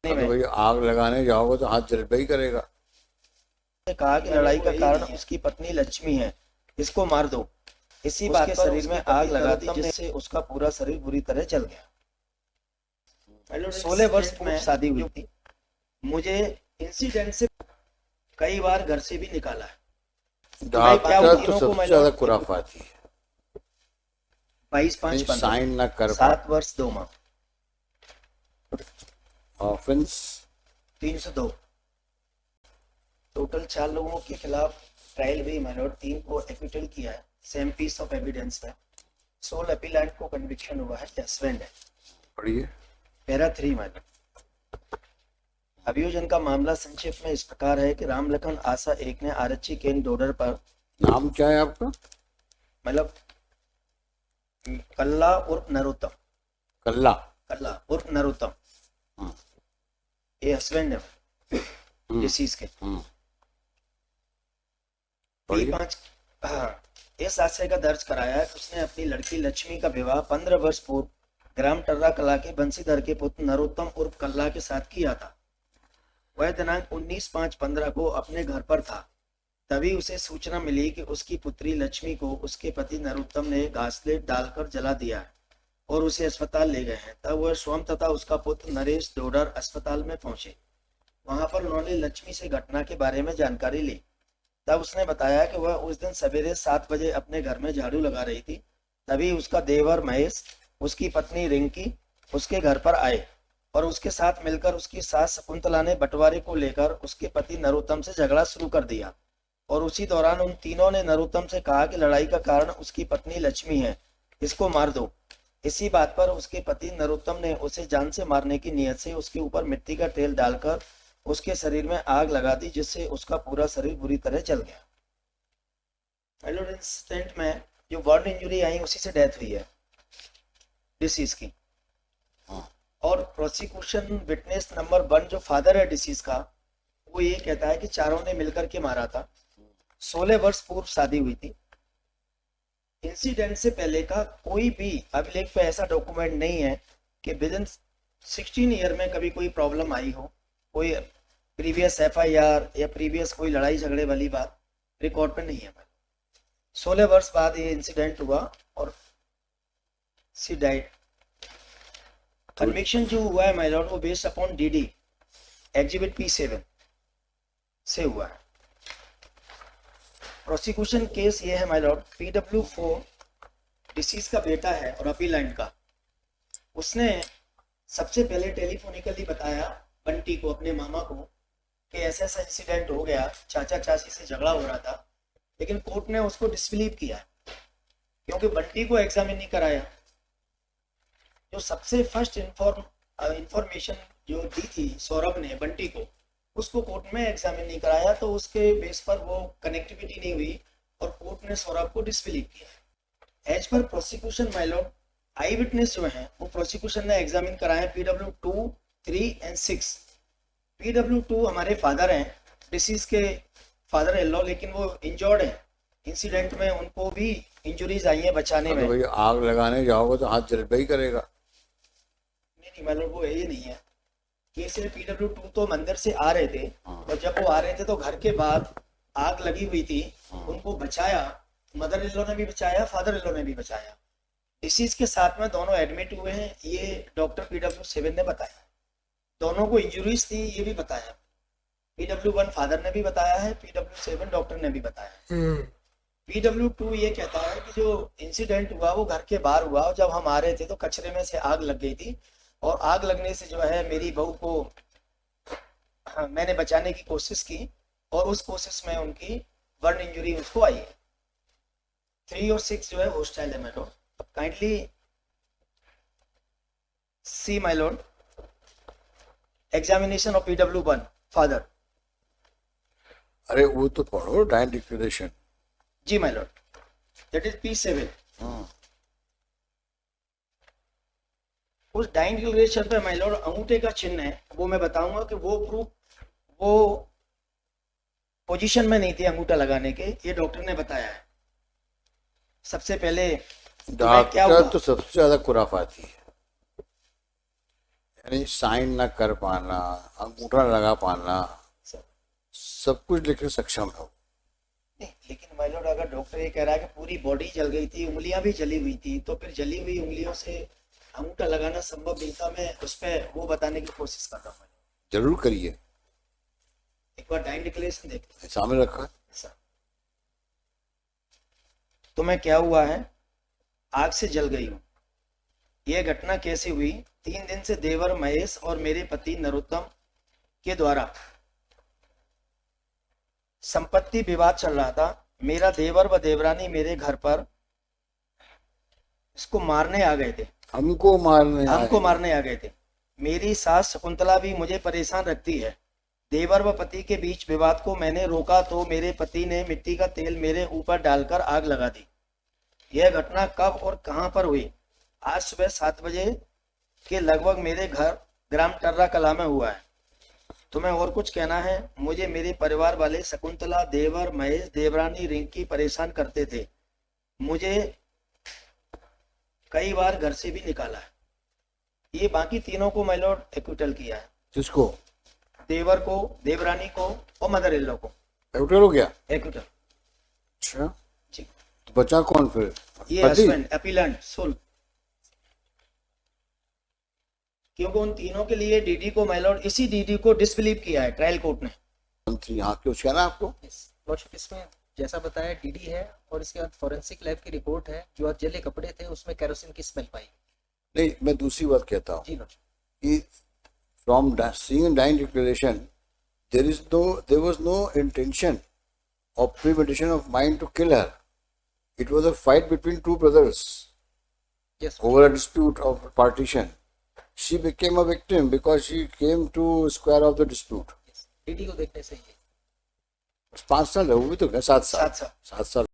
तो भाई आग लगाने जाओगे तो हाथ जल ही करेगा। कहा कि लड़ाई का कारण उसकी पत्नी लक्ष्मी है, इसको मार दो। इसी बात पर शरीर में आग लगा दी जिससे उसका पूरा शरीर बुरी तरह जल गया। 16 वर्ष पूर्व शादी हुई थी। मुझे इंसिडेंट से कई बार घर से भी निकाला है। डॉक्टर तो सबसे ज्यादा खुराफाती है। 22-5-15 साइन न कर 7 वर्ष 2 माह। ऑफेंस 302। टोटल 4 लोगों के खिलाफ ट्रायल भी मैंने 3 को एक्विटल किया है। सेम पीस ऑफ एविडेंस है। सोल अपीलेंट को कन्विक्शन हुआ है, सस्पेंड है। पढ़िए पैरा 3 मैंने। अभियोजन का मामला संक्षेप में इस प्रकार है कि राम लखन आशा एक ने आरक्षी केन डोडर पर। नाम क्या है आपका? मतलब कल्ला उर्फ नरोत्तम। कल्ला कल्ला उर्फ नरोत्तम। ये हस्बैंड है डिसीज के। P5 इस आशय का दर्ज कराया है कि उसने अपनी लड़की लक्ष्मी का विवाह 15 वर्ष पूर्व ग्राम टर्रा कला के बंसीधर के पुत्र नरोत्तम उर्फ कल्ला के साथ किया था। वह दिनांक 19/5/15 को अपने घर पर था। तभी उसे सूचना मिली कि उसकी पुत्री लक्ष्मी को उसके पति नरोत्तम ने घासलेट डालकर जला दिया है और उसे अस्पताल ले गए हैं। तब वह स्वयं तथा उसका पुत्र नरेश डोडर अस्पताल में पहुंचे। वहां पर उन्होंने लक्ष्मी से घटना के बारे में जानकारी ली। तब उसने बताया कि वह उस दिन सवेरे 7 बजे अपने घर में झाड़ू लगा रही थी। तभी उसका देवर महेश, उसकी पत्नी रिंकी उसके घर पर आए और उसके साथ मिलकर उसकी सास शकुंतला ने बंटवारे को लेकर उसके पति नरोत्तम से झगड़ा शुरू कर दिया और उसी दौरान उन तीनों ने नरोत्तम से कहा कि लड़ाई का कारण उसकी पत्नी लक्ष्मी है, इसको मार दो। इसी बात पर उसके पति नरोत्तम ने उसे जान से मारने की नियत से उसके ऊपर मिट्टी का तेल डालकर उसके शरीर में आग लगा दी जिससे उसका पूरा शरीर बुरी तरह जल गया। इंसिडेंट में जो बर्न इंजरी आई उसी से डेथ हुई है डिसीज की। और प्रोसिक्यूशन विटनेस नंबर 1 जो फादर है डिसीज का, वो ये कहता है कि चारों ने मिलकर के मारा था। 16 वर्ष पूर्व शादी हुई थी। इंसिडेंट से पहले का कोई भी अभिलेख पे ऐसा डॉक्यूमेंट नहीं है कि विद इन 16 ईयर में कभी कोई प्रॉब्लम आई हो। कोई प्रीवियस FIR या प्रीवियस कोई लड़ाई झगड़े वाली बात रिकॉर्ड पे नहीं है। 16 वर्ष बाद ये इंसिडेंट हुआ और सी डाइड। कन्विक्शन जो हुआ है माय लॉर्ड वो based upon DD exhibit P7 से हुआ है। प्रोसिक्यूशन केस ये है माय लॉर्ड, PW4 डिसीज का बेटा है और अपीलेंट का। उसने सबसे पहले टेलीफोनिकली बताया बंटी को, अपने मामा को, कि ऐसा ऐसा इंसिडेंट हो गया, चाचा चाची से झगड़ा हो रहा था। लेकिन कोर्ट ने उसको डिसबिलीव किया क्योंकि बंटी को एग्जामिन नहीं कराया। जो सबसे फर्स्ट इंफॉर्मेशन जो दी थी सौरभ ने बंटी को, उसको कोर्ट में एग्जामिन नहीं कराया, तो उसके बेस पर वो कनेक्टिविटी नहीं हुई और कोर्ट ने सौरभ को डिसबिलीव किया। As per prosecution my lord, eye witness जो है वो प्रोसिक्यूशन ने एग्जामिन कराए PW2, 3 and 6। PW2 हमारे फादर हैं, डिसीज के फादर इन लॉ, लेकिन वो इंजर्ड है इंसिडेंट में, उनको भी इंजुरीज आई हैं बचाने में। तो भाई आग लगाने जाओगे तो हाथ जल ही करेगा। नहीं मतलब वो ये नहीं है कि सिर्फ PW2 तो मंदिर से आ रहे थे और जब वो आ रहे थे तो घर के बाद आग लगी हुई थी, उनको बचाया। मदर इन लॉ ने भी बचाया, फादर इन लॉ ने भी बचाया। डिसीज के साथ में दोनों एडमिट हुए हैं, ये डॉक्टर PW7 ने बताया। दोनों को इंजुरीज थी ये भी बताया। PW1 फादर ने भी बताया है, PW7 डॉक्टर ने भी बताया। PW2 ये कहता है कि जो इंसिडेंट हुआ वो घर के बाहर हुआ और जब हम आ रहे थे तो कचरे में से आग लग गई थी और आग लगने से जो है मेरी बहू को मैंने बचाने की कोशिश की और उस कोशिश में उनकी बर्न इंजरी उसको आई है। 3 और 6 जो है होस्टाइल है my lord. Kindly see my lord examination of PW1 father. अरे वो तो पढ़ो डाइन डिक्लेरेशन। जी my lord, that is P7। उस डाइन डिक्लेरेशन पे माय लॉर्ड अंगूठे का चिन्ह है, वो मैं बताऊंगा कि वो प्रूफ वो पोजीशन में नहीं थी अंगूठा लगाने के, ये डॉक्टर ने बताया है। सबसे पहले क्या डॉक्टर हुआ? तो सबसे ज्यादा खुराफाती है। यानी साइन ना कर पाना, अंगूठा लगा पाना, सर सब कुछ लिखने सक्षम है। नहीं, लेकिन माय लॉर्ड अगर डॉक्टर ये कह रहा है कि पूरी बॉडी जल गई थी, उंगलियां भी जली हुई थी, तो फिर जली हुई उंगलियों से अंगूठा लगाना संभव नहीं था। मैं उस पर वो बताने की कोशिश कर रहा हूँ। जरूर करिए, एक बार डाइन डिक्लेरेशन देखते हैं। सामने रखा है। सर तो मैं क्या हुआ है, आग से जल गई हूँ। यह घटना कैसे हुई? 3 दिन से देवर महेश और मेरे पति नरोत्तम के द्वारा संपत्ति विवाद चल रहा था। मेरा देवर व देवरानी मेरे घर पर इसको मारने आ गए थे, हमको मारने आ गए थे। मेरी सास शकुंतला भी मुझे परेशान रखती है। देवर व पति के बीच विवाद को मैंने रोका तो मेरे पति ने मिट्टी का तेल मेरे ऊपर डालकर आग लगा दी। यह घटना कब और कहां पर हुई? आज सुबह 7 बजे के लगभग मेरे घर ग्राम टर्रा कला में हुआ है। तुम्हें और कुछ कहना है? मुझे मेरे परिवार वाले शकुंतला, देवर महेश, देवरानी रिंकी परेशान करते थे। मुझे कई बार घर से भी निकाला है। ये बाकी तीनों को माय लॉर्ड एक्विटल किया है। किसको? देवर को, देवरानी को और मदर इन लॉ को एक्विटल हो गया। एक्विटल। अच्छा, जी, तो बचा कौन फिर? ये पति? हस्बैंड अपीलेंट सोल, क्योंकि उन तीनों के लिए डीडी को माय लॉर्ड इसी डीडी को डिसबिलीव किया है ट्रायल कोर्ट ने। मंत्री यहाँ क्यों कहना आपको? लॉर्डशिप इसमें जैसा बताया डीडी है और इसके बाद फॉरेंसिक लैब की रिपोर्ट है। जो आज जले कपड़े थे उसमें केरोसिन की स्मेल पाई। नहीं, मैं दूसरी बात कहता हूँ जी लॉर्डशिप। कि from seeing dying declaration, there was no intention or premeditation of mine to kill her. It was a fight between two brothers yes over a dispute of partition. She became a victim because she came to square off the dispute. DD को देखने से ही है। 5 साल है, वो भी तो क्या, 7 साल, साथ साथ 7 साल